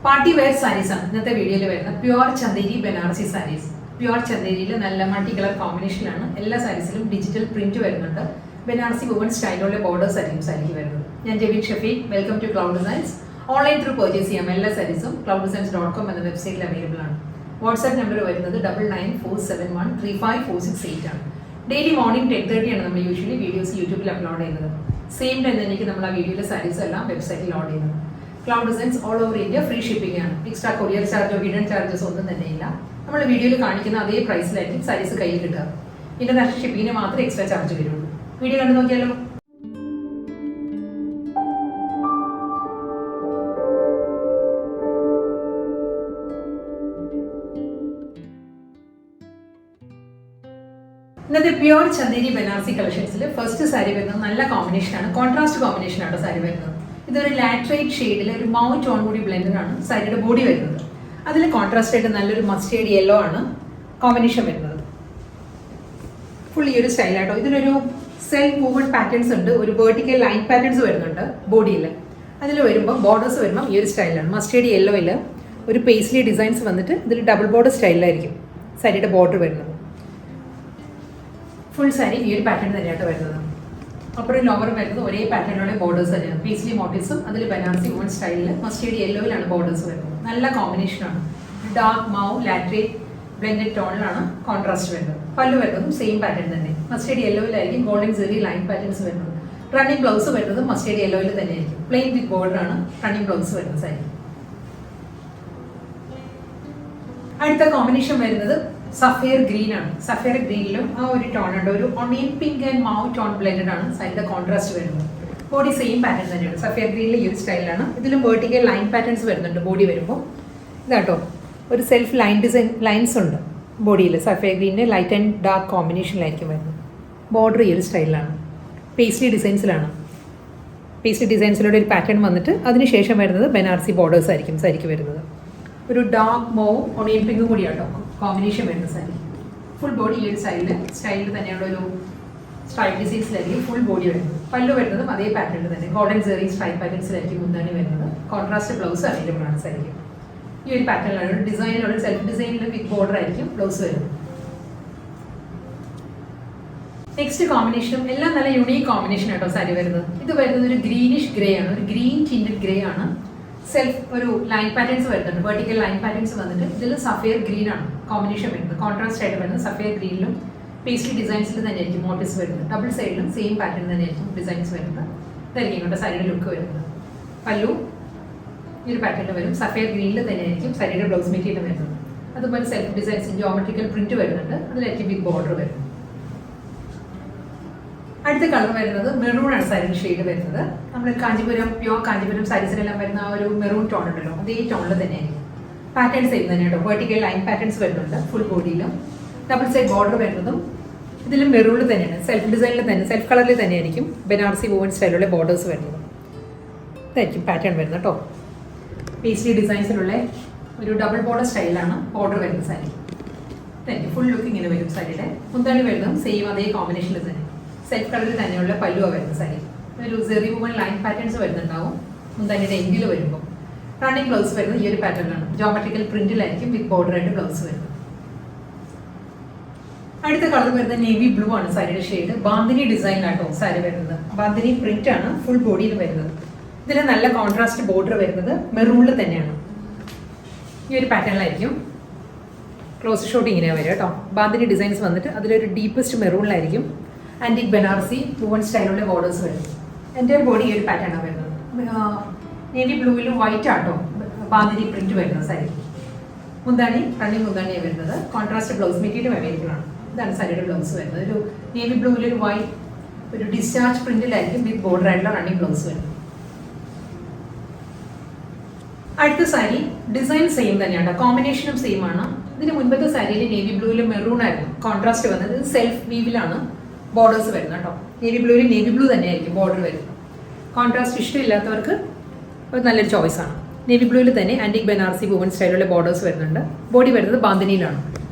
Party wear saris ആണ് ഇന്നത്തെ വീഡിയോയിൽ വരുന്നത്. പ്യുവർ ചന്ദേരി ബനാറസി സാരീസ്. പ്യുവർ ചന്ദേരിയിൽ നല്ല മൾട്ടി കളർ കോമ്പിനേഷനാണ്. എല്ലാ സാരീസിലും ഡിജിറ്റൽ പ്രിന്റ് വരുന്നുണ്ട്. ബനാറസി വുമൺ സ്റ്റൈലുള്ള ബോർഡേഴ്സ് ആയിരിക്കും സാരിക്ക് വരുന്നത്. ഞാൻ Jebin Shafeeq. Welcome to cloud designs. Online through purchase ചെയ്യാം എല്ലാ സാരീസും. clouddesigns.com എന്ന വെബ്സൈറ്റിൽ അവൈലബിൾ ആണ്. വാട്സ്ആപ്പ് നമ്പർ വരുന്നത് 9947135468 ആണ്. ഡെയിലി മോർണിംഗ് 10:30 ആണ് നമ്മൾ യൂഷ്വലി വീഡിയോസ് യൂട്യൂബിൽ അപ്ലോഡ് ചെയ്യുന്നത്. സെയിം ടൈം തന്നെ നമ്മൾ ആ വീഡിയോയിലെ സാരീസ് എല്ലാം വെബ്സൈറ്റിൽ ലോഡ് ചെയ്യുന്നത്. Cloud designs all over India free shipping ആണ്. എക്സ്ട്രാ കൊറിയർ ചാർജോ ഹിഡൻ ചാർജസ് ഒന്നും തന്നെ ഇല്ല. നമ്മൾ വീഡിയോയിൽ കാണിക്കുന്ന അതേ പ്രൈസിലായിരിക്കും സാരീസ് കയ്യിൽ കിട്ടുക. ഇന്റർനാഷണൽ ഷിപ്പിങ്ങിന് മാത്രമേ എക്സ്ട്രാ ചാർജ് വരുള്ളൂ. വീഡിയോ കണ്ടു നോക്കിയാലോ. ഇന്നത്തെ പ്യുവർ ചന്ദേരി ബനാറസി കളക്ഷൻസിൽ ഫസ്റ്റ് സാരി വരുന്നത് നല്ല കോമ്പിനേഷനാണ്. കോൺട്രാസ്റ്റ് കോമ്പിനേഷനാണ് സാരി വരുന്നത്. ഇതൊരു ലാറ്ററൈറ്റ് ഷെയ്ഡിൽ ഒരു മൗ ടോൺ കൂടി ബ്ലെൻഡാണ് സാരിയുടെ ബോഡി വരുന്നത്. അതിൽ കോൺട്രാസ്റ്റ് ആയിട്ട് നല്ലൊരു മസ്റ്റേർഡ് യെല്ലോ ആണ് കോമ്പിനേഷൻ വരുന്നത്. ഫുൾ ഈ ഒരു സ്റ്റൈലായിട്ടോ. ഇതിലൊരു സെൽഫ് മൂവ്മെന്റ് പാറ്റേൺസ് ഉണ്ട്. ഒരു വെർട്ടിക്കൽ ലൈൻ പാറ്റേൺസ് വരുന്നുണ്ട് ബോഡിയിൽ. അതിൽ വരുമ്പോൾ ബോർഡേഴ്സ് വരുമ്പോൾ ഈ ഒരു സ്റ്റൈലാണ്. മസ്റ്റേർഡ് യെല്ലോയിൽ ഒരു പേസ്ലി ഡിസൈൻസ് വന്നിട്ട് ഇതിൽ ഡബിൾ ബോർഡർ സ്റ്റൈലിലായിരിക്കും സാരിയുടെ ബോർഡർ വരുന്നത്. ഫുൾ സാരി ഈ ഒരു പാറ്റേൺ തന്നെയായിട്ട് വരുന്നത്. അപ്പുറം ലോവർ വരുന്നത് ഒരേ പാറ്റേണിലുള്ള ബോർഡേഴ്സ് തന്നെയാണ്. പീസ്ലി മോട്ടീവ്സും അതിൽ ബനാറസി വുമൺ സ്റ്റൈലിൽ മസ്റ്റേർഡ് യെല്ലോയിലാണ് ബോർഡേഴ്സ് വരുന്നത്. നല്ല കോമ്പിനേഷനാണ്. ഡാർക്ക് മൗ ലാറ്ററേറ്റ് ബ്ലെൻഡഡ് ടോണിലാണ് കോൺട്രാസ്റ്റ് വരുന്നത്. പല്ലു വരുന്നതും സെയിം പാറ്റേൺ തന്നെ. മസ്റ്റേർഡ് യെല്ലോയിലായിരിക്കും ഗോൾഡൻ സെറി ലൈൻ പാറ്റേൺസ് വരുന്നത്. റണ്ണിങ് ബ്ലൗസ് വരുന്നത് മസ്റ്റേർഡ് യെല്ലോയിൽ തന്നെയായിരിക്കും. പ്ലെയിൻ വിത്ത് ബോർഡർ ആണ് റണ്ണിങ് ബ്ലൗസ് വരുന്ന സാരി. അടുത്ത കോമ്പിനേഷൻ വരുന്നത് സഫയർ ഗ്രീൻ ആണ്. സഫയർ ഗ്രീനിലും ആ ഒരു ടോൺ ഉണ്ട്. ഒരു onion pink and mauve tone blended ആണ് സാരിയുടെ കോൺട്രാസ്റ്റ് വരുന്നത്. ബോഡി സെയിം പാറ്റേൺ തന്നെയാണ്. സഫയർ ഗ്രീനിൽ ഈ ഒരു സ്റ്റൈലാണ്. ഇതിലും വെർട്ടിക്കൽ ലൈൻ പാറ്റേൺസ് വരുന്നുണ്ട് ബോഡി വരുമ്പോൾ. ഇതാട്ടോ ഒരു സെൽഫ് ലൈൻ ഡിസൈൻ ലൈൻസ് ഉണ്ട് ബോഡിയിൽ. സഫയർ ഗ്രീനിൻ്റെ ലൈറ്റ് ആൻഡ് ഡാർക്ക് കോമ്പിനേഷനിലായിരിക്കും വരുന്നത്. ബോർഡർ ഈ ഒരു സ്റ്റൈലാണ്. പേസ്ലി ഡിസൈൻസിലാണ്. പേസ്ലി ഡിസൈൻസിലൂടെ ഒരു പാറ്റേൺ വന്നിട്ട് അതിനുശേഷം വരുന്നത് ബനാറസി ബോർഡേഴ്സ് ആയിരിക്കും സാരിക്ക് വരുന്നത്. ഒരു ഡാർക്ക് മോ ഒണിയൻ പിങ്ക് കൂടിയാട്ടോ കോമ്പിനേഷൻ വരുന്ന സാരി. ഫുൾ ബോഡി ഈ ഒരു സ്റ്റൈലിൽ തന്നെയുള്ള ഒരു സ്ട്രൈപ്പ് ഡിസൈൻസിലായിരിക്കും ഫുൾ ബോഡി വരുന്നത്. പല്ലു വരുന്നതും അതേ പാറ്റേണിൽ തന്നെ ഗോൾഡൻ സെറി സ്ട്രൈപ്പ് പാറ്റേൺസിലായിരിക്കും മുന്താണി വരുന്നത്. കോൺട്രാസ്റ്റ് ബ്ലൗസ് അവൈലബിൾ ആണ് സാരിക്ക്. ഈ ഒരു പാറ്റേണിലാണ് ഒരു ഡിസൈനിലുള്ള സെൽഫ് ഡിസൈനിൽ വിത്ത് ബോർഡർ ആയിരിക്കും ബ്ലൗസ് വരുന്നത്. നെക്സ്റ്റ് കോമ്പിനേഷനും എല്ലാം നല്ല യുണീക്ക് കോമ്പിനേഷൻ ആട്ടോ സാരി വരുന്നത്. ഇത് വരുന്നത് ഒരു ഗ്രീനിഷ് ഗ്രേ ആണ്. ഒരു ഗ്രീൻ ടിൻറ്റഡ് ഗ്രേ ആണ്. സെൽഫ് ഒരു ലൈൻ പാറ്റേൺസ് വരുന്നുണ്ട്. വെർട്ടിക്കൽ ലൈൻ പാറ്റേൺസ് വന്നിട്ട് ഇതിൽ സഫയർ ഗ്രീൻ ആണ് കോമ്പിനേഷൻ വരുന്നത്. കോൺട്രാസ്റ്റ് ആയിട്ട് വരുന്നത് സഫയർ ഗ്രീനിലും പേസ്ലി ഡിസൈൻസിൽ തന്നെയായിരിക്കും മോട്ടീവ്സ് വരുന്നത്. ഡബിൾ സൈഡിലും സെയിം പാറ്റേൺ തന്നെയായിരിക്കും ഡിസൈൻസ് വരുന്നത്. ഇതായിരിക്കും ഇങ്ങോട്ട് സാരിയുടെ ലുക്ക് വരുന്നത്. പല്ലു ഈ ഒരു പാറ്റേണിൽ വരും. സഫയർ ഗ്രീനിൽ തന്നെയായിരിക്കും സാരിയുടെ ബ്ലൗസ് മെറ്റീരിയൽ വരുന്നത്. അതുപോലെ സെൽഫ് ഡിസൈൻസ് ജോമെട്രിക്കൽ പ്രിന്റ് വരുന്നുണ്ട്. അതിലായിരിക്കും ബിഗ് ബോർഡർ വരുന്നത്. അടുത്ത കളർ വരുന്നത് മെറൂൺ ആണ് സാരിയുടെ ഷെയ്ഡ് വരുന്നത്. നമ്മൾ കാഞ്ചീപുരം പ്യോർ കാഞ്ചീപുരം സാരീസിലെല്ലാം വരുന്ന ആ ഒരു മെറൂൺ ടോൺ ഉണ്ടല്ലോ, അതേ ടോണിൽ തന്നെയായിരിക്കും. പാറ്റേൺസ് ചെയ്യുന്നത് തന്നെയാട്ടോ. വെർട്ടിക്കൽ ലൈൻ പാറ്റേൺസ് വരുന്നുണ്ട് ഫുൾ ബോഡിയിലും. ഡബിൾ സൈഡ് ബോർഡർ വരുന്നതും ഇതിലും മെറൂണിൽ തന്നെയാണ്. സെൽഫ് ഡിസൈനിൽ തന്നെ സെൽഫ് കളറിൽ തന്നെയായിരിക്കും ബനാറസി വുമൺ സ്റ്റൈലുള്ള ബോർഡേഴ്സ് വരുന്നത്. ഇതായിരിക്കും പാറ്റേൺ വരുന്നത് കേട്ടോ. പേസ്ലി ഡിസൈൻസിലുള്ള ഒരു ഡബിൾ ബോർഡർ സ്റ്റൈലാണ് ബോർഡർ വരുന്ന സാരി. ഇതായിരിക്കും ഫുൾ ലുക്ക് ഇങ്ങനെ വരും സാരിയുടെ. മുന്താണി വരുന്നതും സെയിം അതേ കോമ്പിനേഷനിൽ തന്നെ സെൽഫ് കളറിൽ തന്നെയുള്ള പല്ലുവ വരുന്ന സാരി. ഒരു സെറി വുമൺ ലൈൻ പാറ്റേൺസ് വരുന്നുണ്ടാവും മുന്താനിയുടെ എങ്കിൽ വരുമ്പോൾ. റണ്ണിങ് ബ്ലൗസ് വരുന്നത് ഈ ഒരു പാറ്റേണിലാണ്. ജോമെട്രിക്കൽ പ്രിന്റിലായിരിക്കും വിത്ത് ബോർഡർ ആയിട്ട് ബ്ലൗസ് വരുന്നത്. അടുത്ത കളർ വരുന്നത് നേവി ബ്ലൂ ആണ് സാരിയുടെ ഷെയ്ഡ്. ബാന്തിനി ഡിസൈനിലാട്ടോ സാരി വരുന്നത്. ബാന്തിനി പ്രിന്റ് ആണ് ഫുൾ ബോഡിയിൽ വരുന്നത്. ഇതിൽ നല്ല കോൺട്രാസ്റ്റ് ബോർഡർ വരുന്നത് മെറൂണിൽ തന്നെയാണ്. ഈ ഒരു പാറ്റേണിലായിരിക്കും ക്ലോസ് ഷോട്ട് ഇങ്ങനെ വരും കേട്ടോ. ബാന്തിനി ഡിസൈൻസ് വന്നിട്ട് അതിലൊരു ഡീപ്പസ്റ്റ് മെറൂണിലായിരിക്കും ആൻറ്റിക് ബനാറസി വുമൺ സ്റ്റൈലുള്ള ബോർഡേഴ്സ് വരും. എൻ്റെ ബോഡി ഈ ഒരു പാറ്റേണാണ് വരുന്നത്. നേവി ബ്ലൂവിലും വൈറ്റ് ആട്ടോ ബാന്തിനി പ്രിന്റ് വരുന്നത് സാരി. മുന്താണി റണ്ണിങ് മുന്താണിയാണ് വരുന്നത്. കോൺട്രാസ്റ്റ് ബ്ലൗസ് മെറ്റീരിയൽ അവൈലബിൾ ആണ്. ഇതാണ് സാരിയുടെ ബ്ലൗസ് വരുന്നത്. ഒരു നേവി ബ്ലൂവിൽ ഒരു വൈറ്റ് ഒരു ഡിസ്ചാർജ് പ്രിന്റിലായിരിക്കും വിത്ത് ബോർഡർ ആയിട്ടുള്ള റണ്ണിങ് ബ്ലൗസ് വരുന്നത്. അടുത്ത സാരി ഡിസൈൻ സെയിം തന്നെയാണ്. കോമ്പിനേഷനും സെയിം ആണ്. ഇതിന് മുൻപത്തെ സാരിയിൽ നേവി ബ്ലൂവിൽ മെറൂൺ ആയിരുന്നു കോൺട്രാസ്റ്റ് വന്നത്. ഇത് സെൽഫ് വീവിലാണ് ബോർഡേഴ്സ് വരുന്നത് കേട്ടോ. നേവി ബ്ലൂവിൽ നേവി ബ്ലൂ തന്നെയായിരിക്കും ബോർഡർ വരുന്നത്. കോൺട്രാസ്റ്റ് ഇഷ്ടമില്ലാത്തവർക്ക് ഒരു നല്ലൊരു ചോയ്സ് ആണ്. നേവി ബ്ലൂവിൽ തന്നെ ആൻറ്റിക് ബനാറസി വുമൺ സ്റ്റൈലുള്ള ബോർഡേഴ്സ് വരുന്നുണ്ട്. ബോഡി വരുന്നത് ബാന്തിനിയിലാണ്.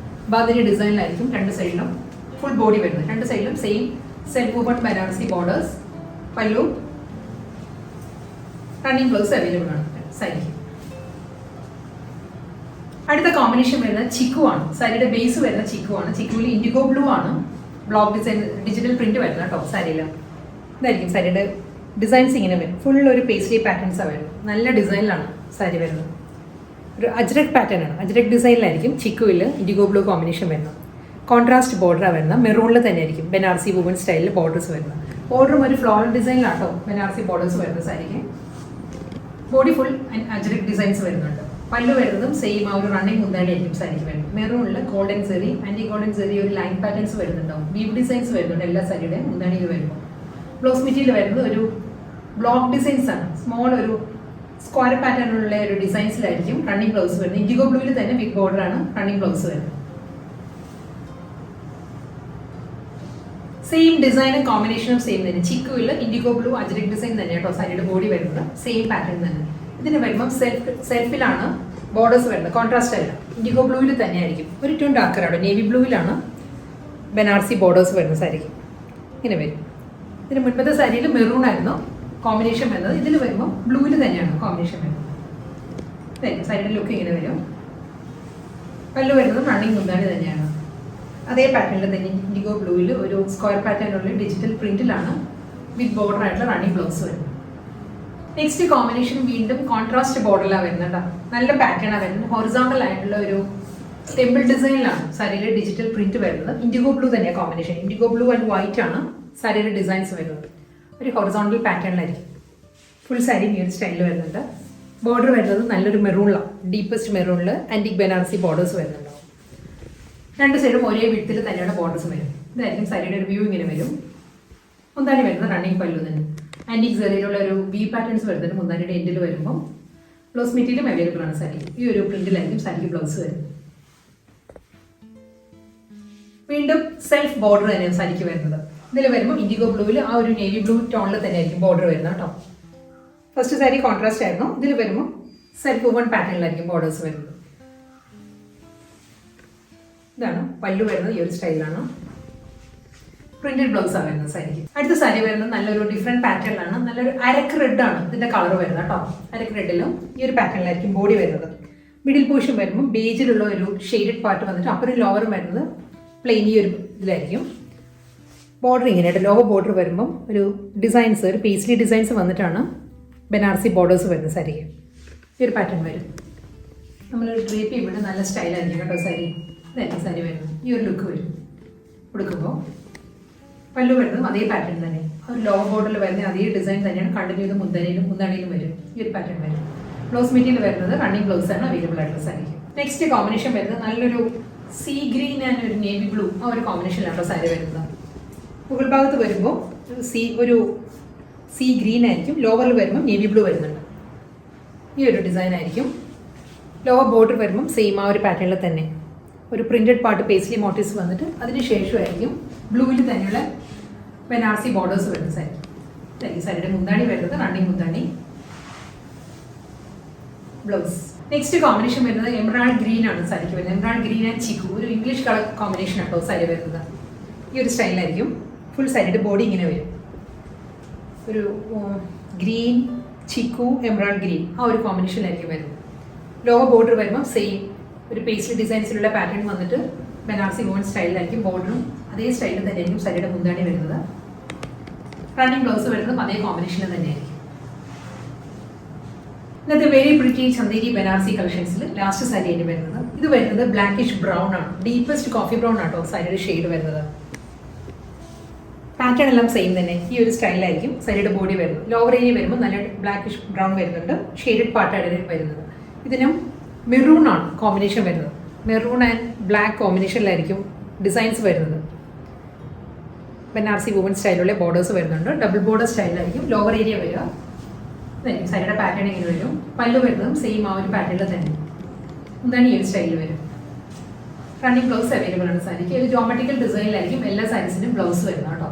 ബാന്തിനി ഡിസൈനിലായിരിക്കും രണ്ട് സൈഡിലും ഫുൾ ബോഡി വരുന്നത്. രണ്ട് സൈഡിലും same self woman Banarasi borders. പല്ലു റണ്ണിങ് ബ്ലൗസ് അവൈലബിൾ ആണ് സാരിക്ക്. അടുത്ത കോമ്പിനേഷൻ വരുന്നത് ചിക്കു ആണ്. സാരിയുടെ ബേസ് വരുന്ന ചിക്കു ആണ്. ചിക്കുവിൽ ഇൻഡിഗോ ബ്ലൂ ആണ് ബ്ലോക്ക് ഡിസൈൻ ഡിജിറ്റൽ പ്രിന്റ് വരുന്നത് കേട്ടോ സാരിയിൽ. ഇതായിരിക്കും സാരിയുടെ ഡിസൈൻസ് ഇങ്ങനെ വരും. ഫുൾ ഒരു പേസ്ലി പാറ്റേൺസാണ് വരുന്നത്. നല്ല ഡിസൈനിലാണ് സാരി വരുന്നത്. ഒരു അജ്രക് പാറ്റേൺ ആണ്. അജ്രക് ഡിസൈനിലായിരിക്കും ചിക്കുവിൽ ഇൻഡിഗോ ബ്ലൂ കോമ്പിനേഷൻ വരുന്നത്. കോൺട്രാസ്റ്റ് ബോർഡറാണ് വരുന്നത്. മെറൂണിൽ തന്നെ ആയിരിക്കും ബനാറസി വുമൺ സ്റ്റൈലിൽ ബോർഡേഴ്സ് വരുന്നത്. ബോർഡറും ഒരു ഫ്ലോറൽ ഡിസൈനിലാട്ടോ ബനാറസി ബോർഡേഴ്സ് വരുന്നത് സാരിക്ക്. ബോഡി ഫുൾ അജ്രക് ഡിസൈൻസ് വരുന്നുണ്ട്. പല്ല് വരുന്നതും സെയിം ആ ഒരു റണ്ണിങ് മുന്താണി ആയിരിക്കും സാരിക്ക് വരുന്നത്. മെറൂണിൽ ഗോൾഡൻ സെറി, ആൻറ്റി ഗോൾഡൻ സെറി ഒരു ലൈൻ പാറ്റേൺസ് വരുന്നുണ്ടാവും. വീവ് ഡിസൈൻസ് വരുന്നുണ്ട് എല്ലാ സാരിയുടെയും മുന്താണിയിൽ വരുമ്പോൾ. ബ്ലൗസ് മെറ്റീരിയൽ വരുന്നത് ഒരു ബ്ലോക്ക് ഡിസൈൻസ് ആണ്. സ്മോൾ ഒരു സ്ക്വയർ പാറ്റേണിലുള്ള ഒരു ഡിസൈൻസിലായിരിക്കും റണ്ണിങ് ബ്ലൗസ് വരുന്നത്. ഇൻഡിഗോ ബ്ലൂവിൽ തന്നെ ബിഗ് ബോർഡറാണ് റണ്ണിങ് ബ്ലൗസ് വരുന്നത്. സെയിം ഡിസൈനും കോമ്പിനേഷനും സെയിം തന്നെ. ചിക്കുവിൽ ഇൻഡിഗോ ബ്ലൂ അജ്രക് ഡിസൈൻ തന്നെ കേട്ടോ സാരിയുടെ ബോഡി വരുന്നത്. സെയിം പാറ്റേൺ തന്നെ. ഇതിന് വരുമ്പം സെൽഫിലാണ് ബോർഡേഴ്സ് വരുന്നത്. കോൺട്രാസ്റ്റ് അല്ല, ഇൻഡിഗോ ബ്ലൂവിൽ തന്നെ ആയിരിക്കും. ഒരു ട്യൂൺ ഡാർക്കറാണ്. നേവി ബ്ലൂവിലാണ് ബനാറസി ബോർഡേഴ്സ് വരുന്ന സാരിക്ക്. ഇങ്ങനെ വരും. ഇതിന് മുൻപത്തെ സാരിയിൽ മെറൂൺ ആയിരുന്നു കോമ്പിനേഷൻ വരുന്നത്. ഇതിൽ വരുമ്പോൾ ബ്ലൂവിൽ തന്നെയാണ് കോമ്പിനേഷൻ വരുന്നത്. സാരിയുടെ ലുക്ക് ഇങ്ങനെ വരും. പല്ല് വരുന്നത് റണ്ണിങ് മുന്താണി തന്നെയാണ്. അതേ പാറ്റേണിൽ തന്നെ ഇൻഡിഗോ ബ്ലൂവിൽ ഒരു സ്ക്വയർ പാറ്റേണിലുള്ള ഡിജിറ്റൽ പ്രിന്റിലാണ് വിത്ത് ബോർഡർ ആയിട്ടുള്ള റണ്ണിങ് ബ്ലൗസ് വരുന്നത്. നെക്സ്റ്റ് കോമ്പിനേഷൻ വീണ്ടും കോൺട്രാസ്റ്റ് ബോർഡറിലാണ് വരുന്നത്. നല്ല പാറ്റേണാണ് വരുന്നത്. ഹൊറിസോണ്ടൽ ആയിട്ടുള്ള ഒരു ടെമ്പിൾ ഡിസൈനിലാണ് സാരിയിലെ ഡിജിറ്റൽ പ്രിന്റ് വരുന്നത്. ഇൻഡിഗോ ബ്ലൂ തന്നെയാണ് combination. IndiGo blue and white ആണ് സാരിയുടെ ഡിസൈൻസ് വരുന്നത്. ഒരു ഹൊറിസോണ്ടൽ പാറ്റേണിലായിരിക്കും ഫുൾ സാരി ഈ ഒരു സ്റ്റൈലിൽ വരുന്നുണ്ട്. ബോർഡർ വരുന്നത് നല്ലൊരു മെറൂണിലാണ്. ഡീപ്പസ്റ്റ് മെറൂണിൽ ആൻറ്റിക് ബനാറസി ബോർഡേഴ്സ് വരുന്നുണ്ടാവും. രണ്ട് സൈഡും ഒരേ വിധത്തിൽ തന്നെയാണ് ബോർഡേഴ്സ് വരും. ഇതായിരിക്കും സാരിയുടെ ഒരു വ്യൂ ഇങ്ങനെ വരും. മുന്താണി വരുന്നത് റണ്ണിങ് പല്ലു തന്നെ. ആൻറ്റിക് സെറിയിലുള്ള ഒരു വി പാറ്റേൺസ് വരുന്നത് മുന്താണിയുടെ എൻഡിൽ വരുമ്പോൾ ബ്ലൗസ് മെറ്റീരിയലും അവൈലബിൾ ആണ് സാരിക്ക്. ഈ ഒരു പ്രിന്റിലായിരിക്കും സാരിക്ക് ബ്ലൗസ് വരുന്നത്. വീണ്ടും സെൽഫ് ബോർഡർ തന്നെയാണ് സാരിക്ക് വരുന്നത്. ഇതിൽ വരുമ്പോൾ ഇൻഡിഗോ ബ്ലൂവിൽ ആ ഒരു നേവി ബ്ലൂ ടോണിൽ തന്നെ ആയിരിക്കും ബോർഡർ വരുന്നത് കേട്ടോ. ഫസ്റ്റ് സാരി കോൺട്രാസ്റ്റ് ആയിരുന്നു. ഇതിൽ വരുമ്പോൾ സെൽഫ് വുമൺ പാറ്റേണിലായിരിക്കും ബോർഡേഴ്സ് വരുന്നത്. ഇതാണ് പല്ലു വരുന്നത്. ഈ ഒരു സ്റ്റൈലാണ്. പ്രിന്റഡ് ബ്ലൗസ് ആണ് വരുന്നത് സാരിക്ക്. അടുത്ത സാരി വരുന്നത് നല്ലൊരു ഡിഫറെന്റ് പാറ്റേണിലാണ്. നല്ലൊരു അരക്ക് റെഡ് ആണ് ഇതിന്റെ കളർ വരുന്നത് കേട്ടോ. അരക്ക് റെഡിലും ഈ ഒരു പാറ്റേണിലായിരിക്കും ബോഡി വരുന്നത്. മിഡിൽ പോർഷൻ വരുമ്പോൾ ബേജിലുള്ള ഒരു ഷെയ്ഡഡ് പാർട്ട് വന്നിട്ട് അപ്പറും ലോവറും വരുന്നത് പ്ലെയിൻ ഈ ഒരു ഇതിലായിരിക്കും. ബോർഡർ ഇങ്ങനെയായിട്ട് ലോവർ ബോർഡർ വരുമ്പം ഒരു ഡിസൈൻസ് ഒരു പേസ്ലി ഡിസൈൻസ് വന്നിട്ടാണ് ബനാറസി ബോർഡേഴ്സ് വരുന്നത് സാരിക്ക്. ഈ ഒരു പാറ്റേൺ വരും. നമ്മൾ ഡ്രേപ്പ് ചെയ്യുമ്പോൾ നല്ല സ്റ്റൈലായിരിക്കും കേട്ടോ സാരി. ഇതായിരിക്കും സാരി വരുന്നത്. ഈ ഒരു ലുക്ക് വരും കൊടുക്കുമ്പോൾ. പല്ലു വരുന്നതും അതേ പാറ്റേൺ തന്നെ. ഒരു ലോവർ ബോർഡറിൽ വരുന്ന അതേ ഡിസൈൻ തന്നെയാണ് കണ്ടിന്യൂ ചെയ്ത് മുന്താണിയിലും വരും. ഈ ഒരു പാറ്റേൺ വരും. ബ്ലൗസ് മെറ്റീരിയൽ വരുന്നത് റണ്ണിങ് ബ്ലൗസ് ആണ് അവൈലബിൾ ആയിട്ടുള്ള സാരിക്ക്. നെക്സ്റ്റ് കോമ്പിനേഷൻ വരുന്നത് നല്ലൊരു സീ ഗ്രീൻ ആൻഡ് ഒരു നേവി ബ്ലൂ ആ ഒരു കോമ്പിനേഷനിലാണ് സാരി വരുന്നത്. മുകൾ ഭാഗത്ത് വരുമ്പോൾ ഒരു സീ ഗ്രീൻ ആയിരിക്കും. ലോവറിൽ വരുമ്പോൾ നേവി ബ്ലൂ വരുന്നുണ്ട്. ഈ ഒരു ഡിസൈൻ ആയിരിക്കും. ലോവർ ബോർഡർ വരുമ്പം സെയിം ആ ഒരു പാറ്റേണിൽ തന്നെ ഒരു പ്രിന്റഡ് പാർട്ട് പേസ്ലി മോട്ടീവ്സ് വന്നിട്ട് അതിന് ശേഷമായിരിക്കും ബ്ലൂവിൽ തന്നെയുള്ള ബനാറസി ബോർഡേഴ്സ് വരുന്ന സാരി. സാരിയുടെ മുന്താണി വരുന്നത് റണ്ണിങ് മുന്താണി. ബ്ലൗസ്. നെക്സ്റ്റ് കോമ്പിനേഷൻ വരുന്നത് എമറാൾഡ് ഗ്രീൻ ആണ് സാരിക്ക് വരുന്നത്. എമറാൾഡ് ഗ്രീൻ ആൻഡ് ചിക്കു ഒരു ഇംഗ്ലീഷ് കളർ കോമ്പിനേഷൻ ആട്ടോ സാരി വരുന്നത്. ഈ ഒരു സ്റ്റൈലായിരിക്കും. ഫുൾ സാരിയുടെ ബോഡി ഇങ്ങനെ വരും. ഒരു ഗ്രീൻ ചിക്കു എമറാൾഡ് ഗ്രീൻ ആ ഒരു കോമ്പിനേഷനിലായിരിക്കും വരുന്നത്. ലോവർ ബോർഡർ വരുമ്പോൾ സെയിം ഒരു പേസ്ലി ഡിസൈൻസിലുള്ള പാറ്റേൺ വന്നിട്ട് ബനാറസി വുമൺ സ്റ്റൈലിലായിരിക്കും. ബോർഡറും അതേ സ്റ്റൈലിൽ തന്നെയായിരിക്കും സാരിയുടെ മുന്താണി വരുന്നത്. റണ്ണിങ് ബ്ലൗസ് വരുന്നതും അതേ കോമ്പിനേഷനിൽ തന്നെയായിരിക്കും. ഇന്നത്തെ വെരി പ്രിറ്റി ചന്ദേരി ബനാറസി കളക്ഷൻസിൽ ലാസ്റ്റ് സാരി ആയിട്ട് വരുന്നത്. ഇത് വരുന്നത് ബ്ലാക്കിഷ് ബ്രൗൺ ആണ്. ഡീപ്പസ്റ്റ് കോഫി ബ്രൗൺ ആട്ടോ സാരിയുടെ ഷെയ്ഡ് വരുന്നത്. പാറ്റേൺ എല്ലാം സെയിം തന്നെ. ഈ ഒരു സ്റ്റൈലായിരിക്കും സാരിയുടെ ബോഡി വരുന്നത്. ലോവർ ഏരിയ വരുമ്പോൾ നല്ല ബ്ലാക്കിഷ് ബ്രൗൺ വരുന്നുണ്ട്. ഷെയ്ഡഡ് പാർട്ടാണ് വരുന്നത്. ഇതിനും മെറൂൺ ആണ് കോമ്പിനേഷൻ വരുന്നത്. മെറൂൺ ആൻഡ് ബ്ലാക്ക് കോമ്പിനേഷനിലായിരിക്കും ഡിസൈൻസ് വരുന്നത്. ബനാറസി വുമൺ സ്റ്റൈലുള്ള ബോർഡേഴ്സ് വരുന്നുണ്ട്. ഡബിൾ ബോർഡർ സ്റ്റൈലായിരിക്കും ലോവർ ഏരിയ വരിക. ഇതായിരിക്കും സാരിയുടെ പാറ്റേൺ ഇങ്ങനെ വരും. പല്ലു വരുന്നതും സെയിം ആ ഒരു പാറ്റേണിൽ തന്നെ. എന്താണ് ഈ ഒരു സ്റ്റൈലിൽ വരും. റണ്ണിങ് ബ്ലൗസ് അവൈലബിൾ ആണ് സാരിക്ക്. ഒരു ജോമെട്രിക്കൽ ഡിസൈനിലായിരിക്കും എല്ലാ സാരീസിനും ബ്ലൗസ് വരുന്നത് കേട്ടോ.